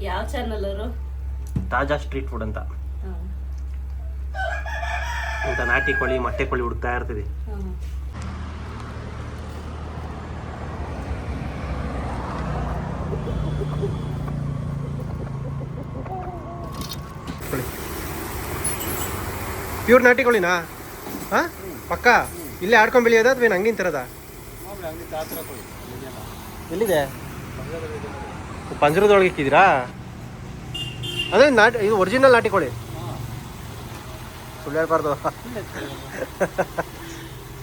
ಯಾವ ಚಾನಲ್ ಅವರು? ತಾಜಾ ಸ್ಟ್ರೀಟ್ ಫುಡ್ ಅಂತ. ಇಂಥ ನಾಟಿ ಕೋಳಿ ಮೊಟ್ಟೆ ಕೋಳಿ ಹುಡುಕ್ತಾ ಇರ್ತೀವಿ. ಪ್ಯೂರ್ ನಾಟಿ ಕೋಳಿನಾ? ಹಾಂ, ಪಕ್ಕ ಇಲ್ಲೇ ಆಡ್ಕೊಂಡು ಬೆಳೆಯೋದ ಅಥವಾ ಏನು ಅಂಗಡಿನ ತರದ? ಎಲ್ಲಿದೆ? ಪಂಜರದೊಳಗೆ ಇಕ್ಕಿದ್ದೀರಾ? ಅದೇ ಇದು ಒರಿಜಿನಲ್ ನಾಟಿ ಕೋಳಿ, ಸುಳ್ಳು ಹೇಳ್ಬಾರ್ದು.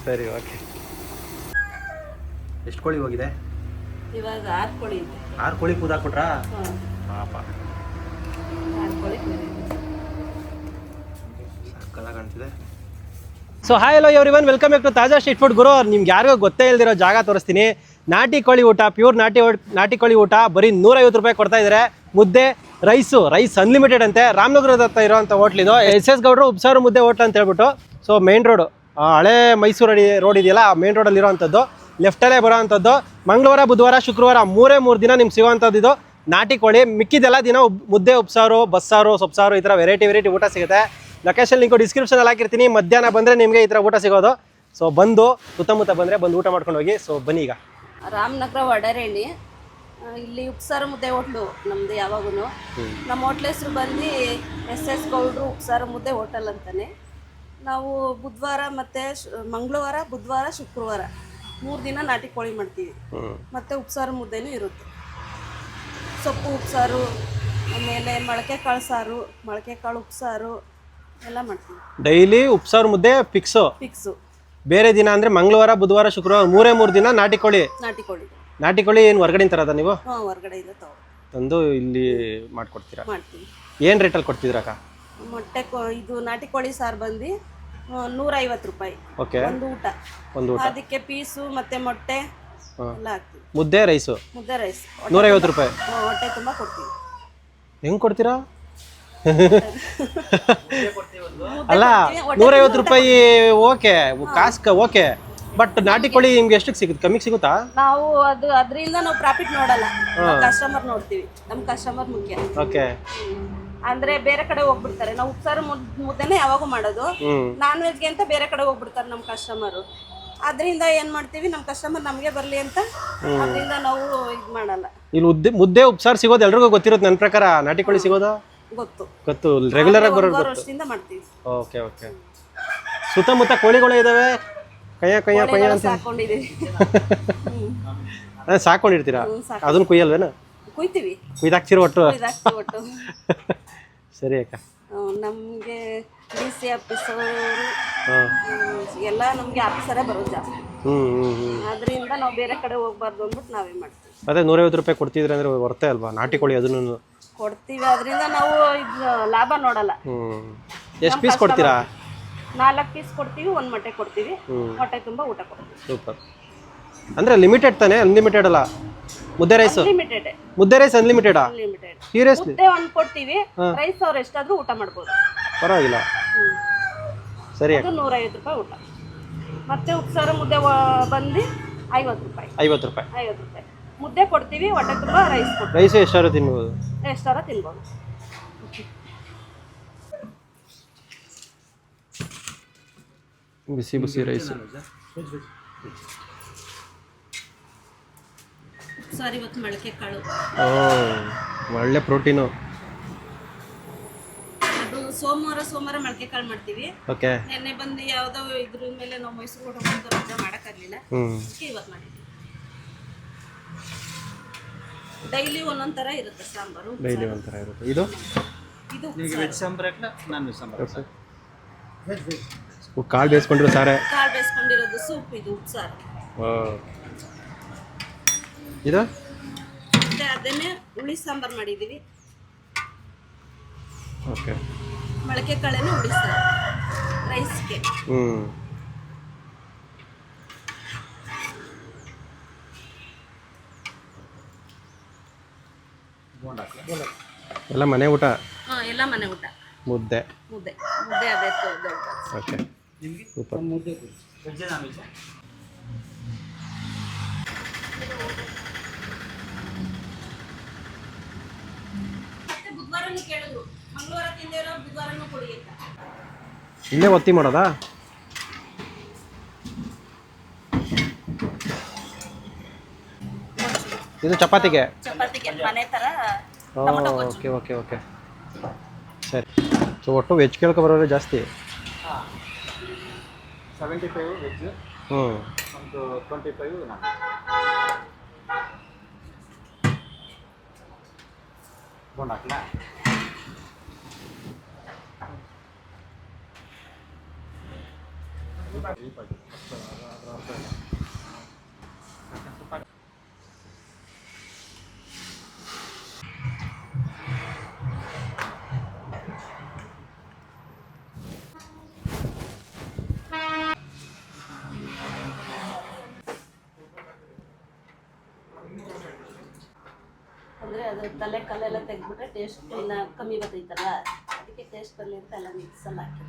ಸರಿ, ಓಕೆ. ಎಷ್ಟು ಕೋಳಿ ಹೋಗಿದೆ ಇವಾಗ? 6 ಕೋಳಿ ಇದೆ. 6 ಕೋಳಿ ಕೂದಾಕ್ಬಿಟ್ರಾ? ಪಾಪ, ಸಕ್ಕತ್ತಾಗಿ ಕಾಣ್ತಿದೆ. So hi hello everyone, welcome back to Taaza street food. ಗುರು, ನಿಮ್ಗೆ ಯಾರಿಗೂ ಗೊತ್ತೇ ಇಲ್ದಿರೋ ಜಾಗ ತೋರಿಸ್ತೀನಿ. ನಾಟಿ ಕೋಳಿ ಊಟ, ಪ್ಯೂರ್ ನಾಟಿ ಕೋಳಿ ಊಟ ಬರೀ 150 ರೂಪಾಯಿ ಕೊಡ್ತಾ ಇದ್ದಾರೆ. ಮುದ್ದೆ, ರೈಸ್ ಅನ್ಲಿಮಿಟೆಡ್ ಅಂತೆ. ರಾಮನಗರದ ಹತ್ರ ಇರೋಂಥ ಹೋಟ್ಲಿದು SS ಗೌಡ್ರು ಉಪ್ಸಾರು ಮುದ್ದೆ ಹೋಟ್ಲ್ ಅಂತ ಹೇಳ್ಬಿಟ್ಟು. ಸೊ ಮೇನ್ ರೋಡು, ಹಳೆ ಮೈಸೂರು ರೋಡ್ ಇದೆಯಲ್ಲ, ಮೇನ್ ರೋಡಲ್ಲಿ ಇರೋವಂಥದ್ದು, ಲೆಫ್ಟಲ್ಲೇ ಬರೋವಂಥದ್ದು. ಮಂಗಳವಾರ, ಬುಧವಾರ, ಶುಕ್ರವಾರ 3 ದಿನ ನಿಮ್ಗೆ ಸಿಗೋವಂಥದ್ದು ಇದು ನಾಟಿ ಕೋಳಿ. ಮಿಕ್ಕಿದೆಲ್ಲ ದಿನ ಮುದ್ದೆ, ಉಪ್ಸಾರು, ಬಸ್ಸಾರು, ಸೊಪ್ಸಾರು, ಈ ಥರ ವೆರೈಟಿ ಊಟ ಸಿಗುತ್ತೆ. ಲೊಕೇಶನ್ ಲಿಂಕು ಡಿಸ್ಕ್ರಿಪ್ಷನಲ್ಲಿ ಹಾಕಿರ್ತೀನಿ. ಮಧ್ಯಾಹ್ನ ಬಂದರೆ ನಿಮಗೆ ಈ ಥರ ಊಟ ಸಿಗೋದು. ಸೊ ಬಂದು ಸುತ್ತಮುತ್ತ ಬಂದರೆ ಬಂದು ಊಟ ಮಾಡ್ಕೊಂಡು ಹೋಗಿ. ಸೊ ಬನ್ನಿ. ಈಗ ರಾಮನಗರ ವಡರೇಣಿ, ಇಲ್ಲಿ ಉಪ್ಸಾರು ಮುದ್ದೆ ಹೋಟ್ಲು ನಮ್ಮದು. ಯಾವಾಗೂ ನಮ್ಮ ಹೋಟ್ಲ್ ಹೆಸರು ಬಂದು SS ಗೌಡ್ರು ಉಪ್ಸಾರು ಮುದ್ದೆ ಹೋಟೆಲ್ ಅಂತಾನೆ. ನಾವು ಬುಧವಾರ ಮತ್ತು ಮಂಗಳವಾರ, ಬುಧವಾರ, ಶುಕ್ರವಾರ 3 ದಿನ ನಾಟಿ ಕೋಳಿ ಮಾಡ್ತೀವಿ. ಮತ್ತು ಉಪ್ಸಾರು ಮುದ್ದೆನೂ ಇರುತ್ತೆ. ಸೊಪ್ಪು ಉಪ್ಸಾರು, ಆಮೇಲೆ ಮೊಳಕೆ ಕಾಳು ಸಾರು, ಮೊಳಕೆ ಕಾಳು ಉಪ್ಸಾರು ಎಲ್ಲ ಮಾಡ್ತೀವಿ. ಡೈಲಿ ಉಪ್ಸಾರು ಮುದ್ದೆ ಫಿಕ್ಸು. ಬೇರೆ ದಿನ ಅಂದರೆ ಮಂಗಳವಾರ, ಬುಧವಾರ, ಶುಕ್ರವಾರ 3 ದಿನ ನಾಟಿ ಕೋಳಿ. ನಾಟಿ ಕೋಳಿ ಏನು ಹೊರಗಡೆ ತರೋದ ನೀವು? ಹೊರಗಡೆಯಿಂದ ತಂದು ಇಲ್ಲಿ ಮಾಡ್ಕೊಡ್ತೀರಾ? ಮಾಡ್ತೀವಿ. ಏನು ರೇಟಲ್ಲಿ ಕೊಡ್ತಿದ್ರಕ್ಕ? ಮೊಟ್ಟೆ ಇದು ನಾಟಿ ಕೋಳಿ ಸಾರು ಬಂದು 150 ರೂಪಾಯಿ. ಓಕೆ, ಒಂದು ಊಟ. ಅದಕ್ಕೆ ಪೀಸು ಮತ್ತೆ ಮೊಟ್ಟೆ ಎಲ್ಲ ಹಾಕ್ತೀವಿ. ಮುದ್ದೆ ರೈಸ್ 150 ರೂಪಾಯಿ. ಹೊಟ್ಟೆ ತುಂಬ ಕೊಡ್ತೀವಿ. ಹೆಂಗೆ ಕೊಡ್ತೀರಾ? ಅಲ್ಲ, 150 ರೂಪಾಯಿ ಓಕೆ, ಕಾಸ್ಕ ಓಕೆ. ಬಟ್ ನಾಟಿ ಕೋಳಿ ನಿಮ್ಗೆ ಎಷ್ಟಕ್ಕೆ ಸಿಗುತ್ತೆ? ಕಮ್ಮಿಗೆ ಸಿಗುತ್ತಾ? ನಾವು ಅದರಿಂದ ನಾವು ಪ್ರಾಫಿಟ್ ನೋಡಲ್ಲ, ಕಸ್ಟಮರ್ ನೋಡ್ತೀವಿ. ನಮ್ಮ ಕಸ್ಟಮರ್ ಮುಖ್ಯ. ಓಕೆ. ಅಂದ್ರೆ ಬೇರೆ ಕಡೆ ಹೋಗ್ಬಿಡ್ತಾರೆ. ನಾವು ಉಪ್ಸಾರು ಮುದ್ದೆನೇ ಯಾವಾಗೂ ಮಾಡೋದು. ನಾನ್ ವೆಜ್ಗೆ ಅಂತ ಬೇರೆ ಕಡೆ ಹೋಗ್ಬಿಡ್ತಾರೆ ನಮ್ಮ ಕಸ್ಟಮರು. ಅದರಿಂದ ಏನ್ ಮಾಡ್ತೀವಿ, ನಮ್ಮ ಕಸ್ಟಮರ್ ನಮಗೆ ಬರಲಿ ಅಂತ ಅದರಿಂದ ನಾವು ಇದು ಮಾಡಲ್ಲ. ಇಲ್ಲಿ ಮುದ್ದೆ ಉಪ್ಸಾರು ಸಿಗೋದು ಎಲ್ರಿಗೂ ಗೊತ್ತಿರುತ್ತೆ ನನ್ನ ಪ್ರಕಾರ. ನಾಟಿ ಕೋಳಿ ಸಿಗೋದು ಗೊತ್ತು, ರೆಗ್ಯುಲರ್ ಆಗಿ ಬರೋದು ವರ್ಷದಿಂದ ಮಾಡ್ತೀವಿ. ಓಕೆ. ಸುತ್ತಮುತ್ತ ಕೋಳಿಗಳು ಇದಾವೆ, ಕಯ್ಯ ಅಂತ ಸಾಕೊಂಡಿದೀವಿ. ಸಾಕೊಂಡಿರ್ತೀರಾ? ಅದನ್ನ ಕುಯ್ಯಲ್ವೇನ? ಕುಯ್ತೀವಿ, ಕುಯ್ದಾಕ್ತಿರೋ ಒಟ್ಟು. ಸರಿ ಅಕ್ಕ. ನಮ್ಗೆ DC ಆಫೀಸರು ಎಲ್ಲ ನಮ್ಗೆ ಆಫೀಸರೇ ಬರೋದು ಜಾಸ್ತಿ. ಅದರಿಂದ ನಾವು ಬೇರೆ ಕಡೆ ಹೋಗ್ಬಾರ್ದು ಅಂದ್ಬಿಟ್ಟು ನಾವೇ ಮಾಡ್ತೀವಿ. ಅದೇ 150 ರೂಪಾಯಿ ಕೊಡ್ತಿದ್ರೆ ಅಂದ್ರೆ ವರ್ತೆ ಅಲ್ವಾ ನಾಟಿ ಕೋಳಿ? ಅದನ್ನು ಕೊಡ್ತೀವಿ, ಅದರಿಂದ ನಾವು ಇದು ಲಾಭ ನೋಡಲ್ಲ. ಎಷ್ಟು ಪೀಸ್ ಕೊಡ್ತೀರಾ? 4 ಪೀಸ್ ಕೊಡ್ತೀವಿ, 1 ಮೊಟ್ಟೆ ಕೊಡ್ತೀವಿ. ಹೊಟ್ಟೆ ತುಂಬ ಊಟ ಕೊಡ್ತೀವಿ. ಸೂಪರ್. ಅಂದ್ರೆ ಲಿಮಿಟೆಡ್ ತಾನೆ? ಅನ್ಲಿಮಿಟೆಡ್ ಅಲ್ಲ? ಮುದ್ದೆ ರೈಸ್ ಅನ್ಲಿಮಿಟೆಡ್. ಸೀರಿಯಸ್ಲಿ? ಮುದ್ದೆ 1 ಕೊಡ್ತೀವಿ, ರೈಸ್ ಅವ್ರು ಎಷ್ಟಾದ್ರೂ ಊಟ ಮಾಡ್ಬೋದು, ಪರವಾಗಿಲ್ಲ. ಸರಿ. ಅದು 150 ರೂಪಾಯಿ ಊಟ. ಮತ್ತೆ ಉಪ್ಸಾರು ಮುದ್ದೆ ಬಂದು 50 ರೂಪಾಯಿ. 50 ರೂಪಾಯಿ ಮುದ್ದೆ ಕೊಡ್ತೀವಿ, ಹೊಟ್ಟೆ ತುಂಬ ರೈಸ್ ಕೊಡ್ತೀವಿ. ರೈಸ್ ಎಷ್ಟಾರು ತಿನ್ಬೋದು? ಬಿಸಿ ರೈಸ್. ಸರಿ, ಇವತ್ತು ಮೊಳಕೆ ಕಾಳು. ಒಳ್ಳೆ ಪ್ರೋಟೀನು. ಅದು ಸೋಮವಾರ ಮೊಳಕೆ ಕಾಳು ಮಾಡ್ತೀವಿ. ಓಕೆ. ನೆನ್ನೆ ಬಂದು ಯಾವುದೋ ಇದ್ರ ಮೇಲೆ ನಾವು ಮೈಸೂರು ಹೋಗ್ಬಿಟ್ಟು ರಜೆ ಮಾಡೋಕ್ಕಾಗಲಿಲ್ಲ, ಇವತ್ತು ಮಾಡಿದ್ವಿ. ಡೈಲಿ ಒಂದೊಂದು ಥರ ಇರುತ್ತೆ ಸಾಂಬಾರು. ಇದು ವೆಜ್ ಸಾಂಬಾರು, ಕಾಳು ಬೇಯಿಸ್ಕೊಂಡಿರೋ ಸಾರೆ. ಕಾಳು ಬೇಯಿಸ್ಕೊಂಡಿರೋದು ಸೂಪ್. ಇದು ಉಪ್ಸಾರು. ಇದು ಮತ್ತೆ ಅದನ್ನೇ ಹುಳಿ ಸಾಂಬಾರು ಮಾಡಿದ್ದೀವಿ. ಓಕೆ. ಮೊಳಕೆ ಕಾಳೇನೆ ಹುಳಿ ಸಾರು ರೈಸ್ಗೆ. ಎಲ್ಲ ಮನೆ ಊಟ? ಎಲ್ಲ ಮನೆ ಊಟ. ಮುದ್ದೆ ಅದೇ. Okay, super. ಮುದ್ದೆ ಮಂಗಳವಾರನೂ ಕೇಳಿದ್ರು, ಮಂಗಳವಾರ ತಿಂದೇರೋ ಬುಧವಾರನೂ ಕೊಡಿ ಅಂತ. ಇಲ್ಲೇ ಒತ್ತಿ ಮಾಡೋದಾ? ಇದು ಚಪಾತಿಗೆ ಮನೆ ಥರ ಟೊಮೊಟೊ ಗೊಜ್ಜು. ಓಕೆ ಓಕೆ ಓಕೆ ಸರಿ. ಸೊ ಒಟ್ಟು ವೆಜ್ ಕೇಳ್ಕೊ ಬರೋರೆ ಜಾಸ್ತಿ. 75 ವೆಜ್, ಒಂದು 25 ನಾನ್. ಬೋಂಡ್ ಹಾಕ್ಲಾ? ಅಂದರೆ ಅದು ತಲೆ ಕಲ್ಲೆಲ್ಲ ತೆಗೆದ್ಬಿಟ್ರೆ ಟೇಸ್ಟ್ ಇನ್ನು ಕಮ್ಮಿ ಬರ್ತೈತಲ್ಲ, ಅದಕ್ಕೆ ಟೇಸ್ಟ್ ಬರಲಿ ಅಂತ ಎಲ್ಲ ಮಿಕ್ಸಲ್ಲಿ ಹಾಕಿ.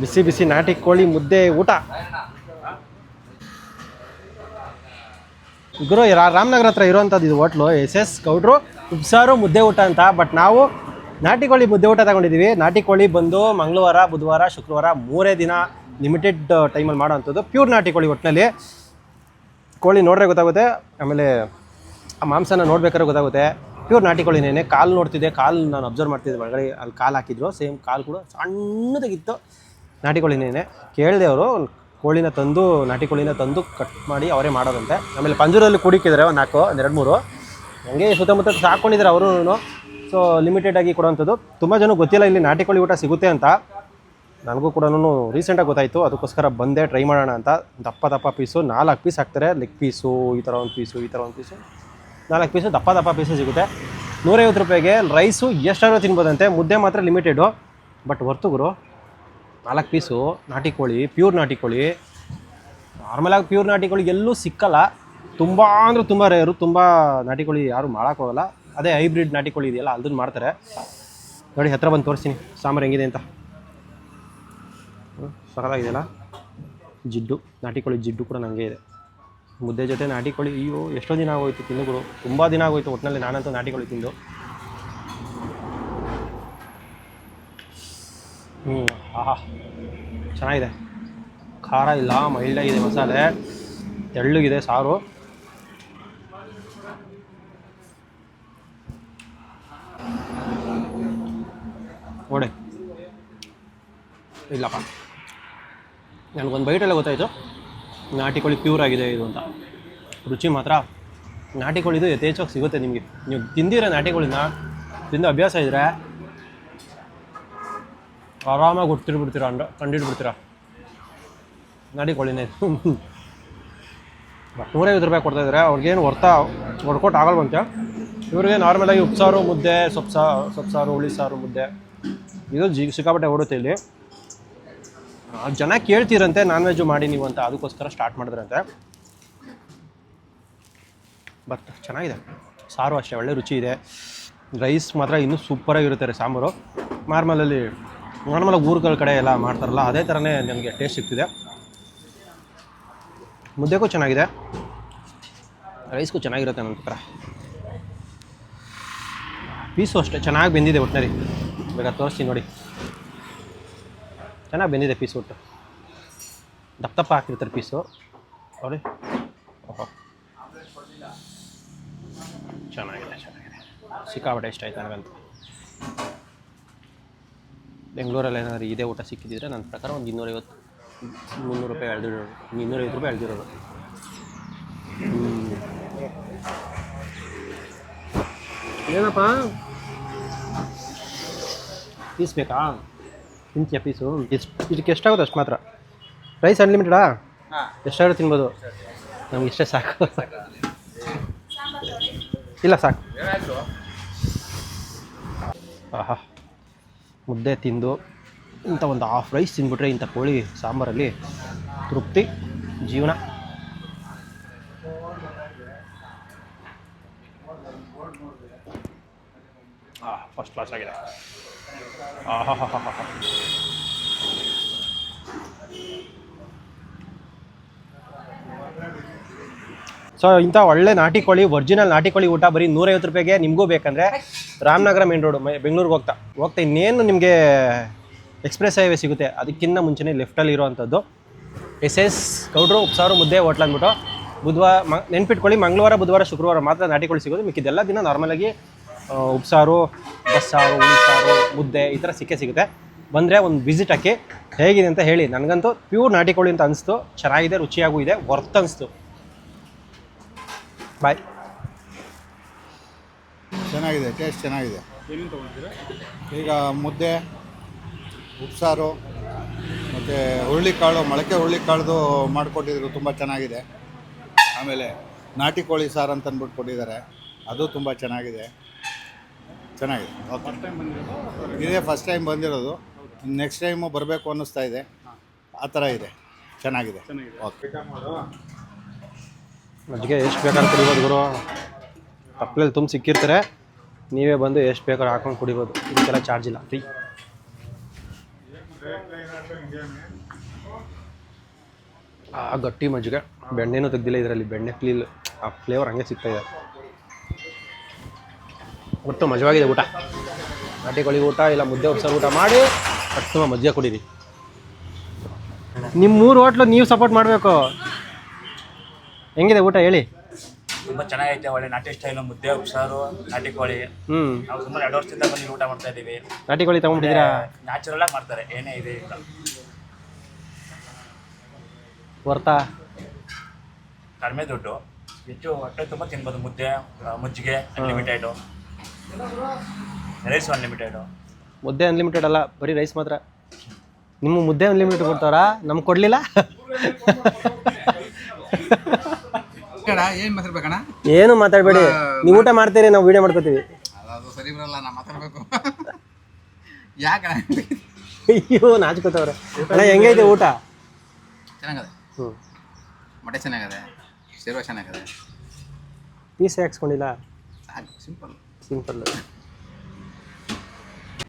ಬಿಸಿ ಬಿಸಿ ನಾಟಿ ಕೋಳಿ ಮುದ್ದೆ ಊಟ. ಗುರು ರಾಮನಗರ ಹತ್ರ ಇರೋವಂಥದ್ದು ಇದು ಹೋಟ್ಲು, SS ಗೌಡ್ರು ಉಪ್ಸಾರು ಮುದ್ದೆ ಊಟ ಅಂತ. ಬಟ್ ನಾವು ನಾಟಿ ಕೋಳಿ ಮುದ್ದೆ ಊಟ ತಗೊಂಡಿದ್ದೀವಿ. ನಾಟಿ ಕೋಳಿ ಬಂದು ಮಂಗಳವಾರ, ಬುಧವಾರ, ಶುಕ್ರವಾರ 3 ದಿನ ಲಿಮಿಟೆಡ್ ಟೈಮಲ್ಲಿ ಮಾಡೋವಂಥದ್ದು. ಪ್ಯೂರ್ ನಾಟಿ ಕೋಳಿ. ಒಟ್ಟಿನಲ್ಲಿ ಕೋಳಿ ನೋಡ್ರೆ ಗೊತ್ತಾಗುತ್ತೆ, ಆಮೇಲೆ ಆ ಮಾಂಸನ ನೋಡ್ಬೇಕಾದ್ರೆ ಗೊತ್ತಾಗುತ್ತೆ. ಪ್ಯೂರ್ ನಾಟಿ ಕೋಳಿನೇನೆ. ಕಾಲು ನೋಡ್ತಿದ್ದೆ, ಕಾಲು ನಾನು ಅಬ್ಸರ್ವ್ ಮಾಡ್ತಿದ್ದೆ, ಒಳಗಡೆ ಅಲ್ಲಿ ಕಾಲು ಹಾಕಿದ್ರು, ಸೇಮ್ ಕಾಲು ಕೂಡ ಸಣ್ಣದಾಗಿತ್ತು. ನಾಟಿ ಕೋಳಿನೇನೆ. ಕೇಳಿದೆ ಅವರು, ಕೋಳಿನ ತಂದು ನಾಟಿ ಕೋಳಿನ ತಂದು ಕಟ್ ಮಾಡಿ ಅವರೇ ಮಾಡೋದಂತೆ. ಆಮೇಲೆ ಪಂಜರಲ್ಲಿ ಕೂಡಿಕ್ಕಿದ್ದಾರೆ ಒಂದು 4, 2-3 ಹಂಗೆ ಸುತ್ತಮುತ್ತ ಸಾಕೊಂಡಿದ್ದಾರೆ ಅವರು. ಸೊ ಲಿಮಿಟೆಡಾಗಿ ಕೊಡೋವಂಥದ್ದು. ತುಂಬ ಜನ ಗೊತ್ತಿಲ್ಲ ಇಲ್ಲಿ ನಾಟಿ ಕೋಳಿ ಊಟ ಸಿಗುತ್ತೆ ಅಂತ. ನನಗೂ ಕೂಡ ರೀಸೆಂಟಾಗಿ ಗೊತ್ತಾಯಿತು, ಅದಕ್ಕೋಸ್ಕರ ಬಂದೆ ಟ್ರೈ ಮಾಡೋಣ ಅಂತ. ದಪ್ಪ ಪೀಸು 4 ಪೀಸ್ ಹಾಕ್ತಾರೆ. ಲೆಗ್ ಪೀಸು ಈ ಥರ ಒಂದು ಪೀಸು, ಈ ಥರ ಒಂದು ಪೀಸು, 4 ಪೀಸು ದಪ್ಪ ಪೀಸು ಸಿಗುತ್ತೆ. 150 ರೂಪಾಯಿಗೆ ರೈಸು ಎಷ್ಟಾದ್ರೂ ತಿನ್ಬೋದಂತೆ. ಮುದ್ದೆ ಮಾತ್ರ limited, but worth Guru. 4 piece ನಾಟಿ ಕೋಳಿ, ಪ್ಯೂರ್ ನಾಟಿ ಕೋಳಿ. ನಾರ್ಮಲಾಗಿ ಪ್ಯೂರ್ ನಾಟಿ ಕೋಳಿ ಎಲ್ಲೂ ಸಿಕ್ಕಲ್ಲ. ತುಂಬ ಅಂದರೆ ತುಂಬ ರೇರು. ತುಂಬ ನಾಟಿ ಕೋಳಿ ಯಾರು ಮಾಡೋಕ್ಕೋಗಲ್ಲ. ಅದೇ ಹೈಬ್ರಿಡ್ ನಾಟಿ ಕೋಳಿ ಇದೆಯಲ್ಲ, ಅದನ್ನು ಮಾಡ್ತಾರೆ. ನೋಡಿ ಹತ್ರ ಬಂದು ತೋರಿಸ್ತೀನಿ ಸಾಂಬಾರು ಹೆಂಗಿದೆ ಅಂತ. ಸಕಲಾಗಿದೆಯಲ್ಲ ಜಿಡ್ಡು. ನಾಟಿ ಕೋಳಿ ಜಿಡ್ಡು ಕೂಡ ನನಗೆ ಇದೆ. ಮುದ್ದೆ ಜೊತೆ ನಾಟಿ ಕೋಳಿ, ಅಯ್ಯೋ ಎಷ್ಟೋ ದಿನ ಆಗೋಯ್ತು ತಿಂದು. ತುಂಬ ದಿನ ಆಗೋಯ್ತು ಒಟ್ಟಿನಲ್ಲಿ ನಾನಂತೂ ನಾಟಿ ಕೋಳಿ ತಿಂದು. ಆಹಾ ಚೆನ್ನಾಗಿದೆ. ಖಾರ ಇಲ್ಲ, ಮೈಲ್ಡಾಗಿದೆ ಮಸಾಲೆ, ತೆಳ್ಳಗಿದೆ ಸಾರು. ನೋಡಿ ಇಲ್ಲಪ್ಪ, ನನಗೊಂದು ಬೈಟೆಲ್ಲ ಗೊತ್ತಾಯಿತು ನಾಟಿ ಕೋಳಿ ಪ್ಯೂರ್ ಆಗಿದೆ ಇದು ಅಂತ. ರುಚಿ ಮಾತ್ರ ನಾಟಿ ಕೋಳಿದು ಯಥೇಚ್ಛವಾಗಿ ಸಿಗುತ್ತೆ ನಿಮಗೆ. ನೀವು ತಿಂದಿರೋ ನಾಟಿ ಕೋಳಿನ ತಿಂದು ಅಭ್ಯಾಸ ಇದ್ದರೆ ಆರಾಮಾಗಿ ಗೊತ್ತಿರ್ಬಿಡ್ತೀರ, ಕಂಡಿಡ್ಬಿಡ್ತೀರ ನಾಟಿ ಕೋಳಿನೇ. ಬಟ್ 150 ರೂಪಾಯಿ ಕೊಡ್ತಾಯಿದ್ದಾರೆ. ಅವ್ರಿಗೇನು ಹೊಡ್ಕೊಟ್ಟು ಆಗಲ್ವಂತೆ. ಇವ್ರಿಗೆ ನಾರ್ಮಲಾಗಿ ಉಪ್ಸಾರು ಮುದ್ದೆ, ಸೊಪ್ಪು ಹುಳಿ ಸಾರು ಮುದ್ದೆ ಇದು ಸಿಕ್ಕಾಪಟ್ಟೆ ಓಡುತ್ತೆ ಇಲ್ಲಿ. ಜನ ಕೇಳ್ತೀರಂತೆ ನಾನ್ ವೆಜ್ಜು ಮಾಡಿ ನೀವು ಅಂತ, ಅದಕ್ಕೋಸ್ಕರ ಸ್ಟಾರ್ಟ್ ಮಾಡಿದ್ರಂತೆ. ಬಟ್ ಚೆನ್ನಾಗಿದೆ. ಸಾರು ಅಷ್ಟೇ ಒಳ್ಳೆ ರುಚಿ ಇದೆ. ರೈಸ್ ಮಾತ್ರ ಇನ್ನೂ ಸೂಪರಾಗಿರುತ್ತೆ. ಸಾಂಬಾರು ನಾರ್ಮಲಾಗಿ ಊರುಗಳ ಕಡೆ ಎಲ್ಲ ಮಾಡ್ತಾರಲ್ಲ ಅದೇ ಥರನೇ ನನಗೆ ಟೇಸ್ಟ್ ಸಿಗ್ತಿದೆ. ಮುದ್ದೆಗೂ ಚೆನ್ನಾಗಿದೆ, ರೈಸ್ಗೂ ಚೆನ್ನಾಗಿರುತ್ತೆ ನನ್ನ ಹತ್ರ. ಪೀಸು ಅಷ್ಟೇ ಚೆನ್ನಾಗಿ ಬೆಂದಿದೆ. ಒಟ್ಟಿನಲ್ಲಿ ಬೇಕಾದ್ರೆ ತೋರಿಸ್ತೀನಿ ನೋಡಿ, ಚೆನ್ನಾಗಿ ಬೆಂದಿದೆ ಪೀಸು. ಒಟ್ಟು ದಪ್ಪ ಹಾಕಿರ್ತಾರೆ ಪೀಸು ನೋಡಿ. ಓಹೋ ಚೆನ್ನಾಗಿದೆ ಸಿಕ್ಕಾಪಟ್ಟೆ ಇಷ್ಟ ಆಯ್ತು ನನಗಂತೂ. ಬೆಂಗಳೂರಲ್ಲಿ ಏನಾದರೂ ಇದೇ ಊಟ ಸಿಕ್ಕಿದ್ರೆ ನನ್ನ ಪ್ರಕಾರ ಒಂದು 250-300 ರೂಪಾಯಿ ಎಳ್ದಿರೋದು, 250 ರೂಪಾಯಿ ಎಳ್ದಿರೋದು. ಏನಪ್ಪ ಪೀಸ್ ಬೇಕಾ? ತಿಂತೀಯ ಪೀಸು? ಇದಕ್ಕೆ ಎಷ್ಟಾಗುತ್ತೆ ಅಷ್ಟು ಮಾತ್ರ. ರೈಸ್ ಅನ್ಲಿಮಿಟೆಡಾ? ಎಷ್ಟಾದ್ರೂ ತಿನ್ಬೋದು. ನಮ್ಗೆ ಇಷ್ಟೇ ಸಾಕು. ಇಲ್ಲ ಸಾಕು. ಆಹಾ ಮುದ್ದೆ ತಿಂದು ಇಂಥ ಒಂದು ಹಾಫ್ ರೈಸ್ ತಿಂದ್ಬಿಟ್ರೆ ಇಂಥ ಕೋಳಿ ಸಾಂಬಾರಲ್ಲಿ ತೃಪ್ತಿ ಜೀವನ. ಫಸ್ಟ್ ಕ್ಲಾಸ್ ಆಗಿದೆ. ಸೊ ಇಂಥ ಒಳ್ಳೆ ನಾಟಿ ಕೋಳಿ, ಒರಿಜಿನಲ್ ನಾಟಿ ಕೋಳಿ ಊಟ ಬರೀ 150 ರೂಪಾಯಿಗೆ ನಿಮಗೂ ಬೇಕಂದರೆ ರಾಮನಗರ ಮೇನ್ ರೋಡು ಬೆಂಗಳೂರಿಗೆ ಹೋಗ್ತಾ ಇನ್ನೇನು ನಿಮಗೆ ಎಕ್ಸ್ಪ್ರೆಸ್ ಹೈವೇ ಸಿಗುತ್ತೆ, ಅದಕ್ಕಿಂತ ಮುಂಚೆನೇ ಲೆಫ್ಟಲ್ಲಿ ಇರೋವಂಥದ್ದು SS ಗೌಡ್ರು ಉಪ್ಸಾರು ಮುದ್ದೆ ಹೋಟ್ಲ್ ಅಂದ್ಬಿಟ್ಟು. ಬುಧವಾರ ನೆನ್ಪಿಟ್ಕೊಳ್ಳಿ, ಮಂಗಳವಾರ ಬುಧವಾರ ಶುಕ್ರವಾರ ಮಾತ್ರ ನಾಟಿ ಕೋಳಿ ಸಿಗೋದು. ಮಿಕ್ಕಿದ್ದೆಲ್ಲ ದಿನ ನಾರ್ಮಲಾಗಿ ಉಪ್ಸಾರು, ಬಸ್ಸಾರು, ಉಳಿಸಾರು, ಮುದ್ದೆ ಈ ಥರ ಸಿಗುತ್ತೆ. ಬಂದರೆ ಒಂದು ವಿಸಿಟ್ ಹಾಕಿ ಹೇಗಿದೆ ಅಂತ ಹೇಳಿ. ನನಗಂತೂ ಪ್ಯೂರ್ ನಾಟಿ ಕೋಳಿ ಅಂತ ಅನಿಸ್ತು, ಚೆನ್ನಾಗಿದೆ, ರುಚಿಯಾಗೂ ಇದೆ, ವರ್ತ್ ಅನಿಸ್ತು. ಬಾಯ್. ಚೆನ್ನಾಗಿದೆ, ಟೇಸ್ಟ್ ಚೆನ್ನಾಗಿದೆ. ಈಗ ಮುದ್ದೆ, ಉಪ್ಸಾರು ಮತ್ತು ಹುರುಳಿಕಾಳು, ಮೊಳಕೆ ಹುರುಳಿಕಾಳ್ದು ಮಾಡಿಕೊಟ್ಟಿದ್ರು, ತುಂಬ ಚೆನ್ನಾಗಿದೆ. ಆಮೇಲೆ ನಾಟಿ ಕೋಳಿ ಸಾರು ಅಂತ ಅಂದ್ಬಿಟ್ಟು ಕೊಟ್ಟಿದ್ದಾರೆ, ಅದು ತುಂಬ ಚೆನ್ನಾಗಿದೆ. ಇದೇ ಫಸ್ಟ್ ಟೈಮ್ ಬಂದಿರೋದು, ನೆಕ್ಸ್ಟ್ ಟೈಮು ಬರಬೇಕು ಅನ್ನಿಸ್ತಾ ಇದೆ. ಆ ಥರ ಇದೆ, ಚೆನ್ನಾಗಿದೆ. ಓಕೆ, ಮಜ್ಜಿಗೆ ಎಷ್ಟು ಬೇಕಾದ್ರೂ ಕುಡಿಬೋದು ಗುರು. ತಪ್ಪಲೆಲ್ಲಿ ತುಂಬ ಸಿಕ್ಕಿರ್ತಾರೆ, ನೀವೇ ಬಂದು ಎಷ್ಟು ಬೇಕಾದ್ರೂ ಹಾಕೊಂಡು ಕುಡಿಬೋದು. ಇದಕ್ಕೆಲ್ಲ ಚಾರ್ಜ್ ಇಲ್ಲ, ಫ್ರೀ. ಗಟ್ಟಿ ಮಜ್ಜಿಗೆ, ಬೆಣ್ಣೆನೂ ತೆಗ್ದಿಲ್ಲ ಇದರಲ್ಲಿ, ಬೆಣ್ಣೆ ಆ ಫ್ಲೇವರ್ ಹಂಗೆ ಸಿಗ್ತಾಯಿದೆ. ಒಟ್ಟು ಮಜವಾಗಿದೆ ಊಟ. ನಾಟಿ ಕೋಳಿ ಊಟ ಇಲ್ಲ ಮುದ್ದೆ ಉಪ್ಸಾರು ಊಟ ಮಾಡಿ ತುಂಬ ಮಜ್ಜಿಗೆ ಕುಡೀರಿ. ನಿಮ್ಮ 3 ಹೋಟ್ಲು ನೀವು ಸಪೋರ್ಟ್ ಮಾಡಬೇಕು. ಹೆಂಗಿದೆ ಊಟ ಹೇಳಿ? ತುಂಬ ಚೆನ್ನಾಗೈತೆ, ಒಳ್ಳೆ ನಾಟಿ ಸ್ಟೈಲು, ಮುದ್ದೆ ಉಪ್ಸಾರು, ನಾಟಿ ಕೋಳಿ. ನಾವು ಸುಮಾರು 2 ವರ್ಷದಿಂದ ಬಂದು ಊಟ ಮಾಡ್ತಾ ಇದ್ದೀವಿ. ನಾಟಿ ಕೋಳಿ ತಗೊಂಡ್ಬಿಟ್ಟಿದ್ದೀರಾ? ನ್ಯಾಚುರಲ್ ಆಗಿ ಮಾಡ್ತಾರೆ, ಏನೇ ಇದೆ ಇಲ್ಲ. ವರ್ತಾ? ಕಡಿಮೆ ದುಡ್ಡು, ಹೆಚ್ಚು ಹೊಟ್ಟೆ ತುಂಬ ತಿನ್ಬೋದು. ಮುದ್ದೆ, ಮಜ್ಜಿಗೆ ಅನ್ಲಿಮಿಟೆಡು, ರೈಸ್ ಅನ್ಲಿಮಿಟೆಡು. ಮುದ್ದೆ ಅನ್ಲಿಮಿಟೆಡ್ ಅಲ್ಲ, ಬರೀ ರೈಸ್ ಮಾತ್ರ. ನಿಮ್ಮ ಮುದ್ದೆ ಅನ್ಲಿಮಿಟೆಡ್ ಕೊಡ್ತಾರಾ? ನಮ್ಗೆ ಕೊಡಲಿಲ್ಲ. ಏನು ಮಾತಾಡ್ಬೇಕಣ್ಣ? ಏನು ಮಾತಾಡಬೇಡಿ, ನೀವು ಊಟ ಮಾಡ್ತೀರಿ, ನಾವು ವಿಡಿಯೋ ಮಾಡ್ಕೋತೀವಿ. ಅದು ಸರಿ ಬರಲ್ಲ, ನಾ ಮಾತಾಡ್ಬೇಕು. ಯಾಕಣ್ಣ? ಅಯ್ಯೋ ನಾಚ್ಕೋತವ್ರೆ. ಅಣ್ಣ ಹೆಂಗೈತೆ ಊಟ? ಚೆನ್ನಾಗದೆ, ಮೊಟ್ಟೆ ಚೆನ್ನಾಗದೆ, ಶೇರ್ವ ಚೆನ್ನಾಗದೆ. ಪೀಸ್ ಹಾಕ್ಸ್ಕೊಂಡಿಲ್ಲ? ಸಿಂಪಲ್.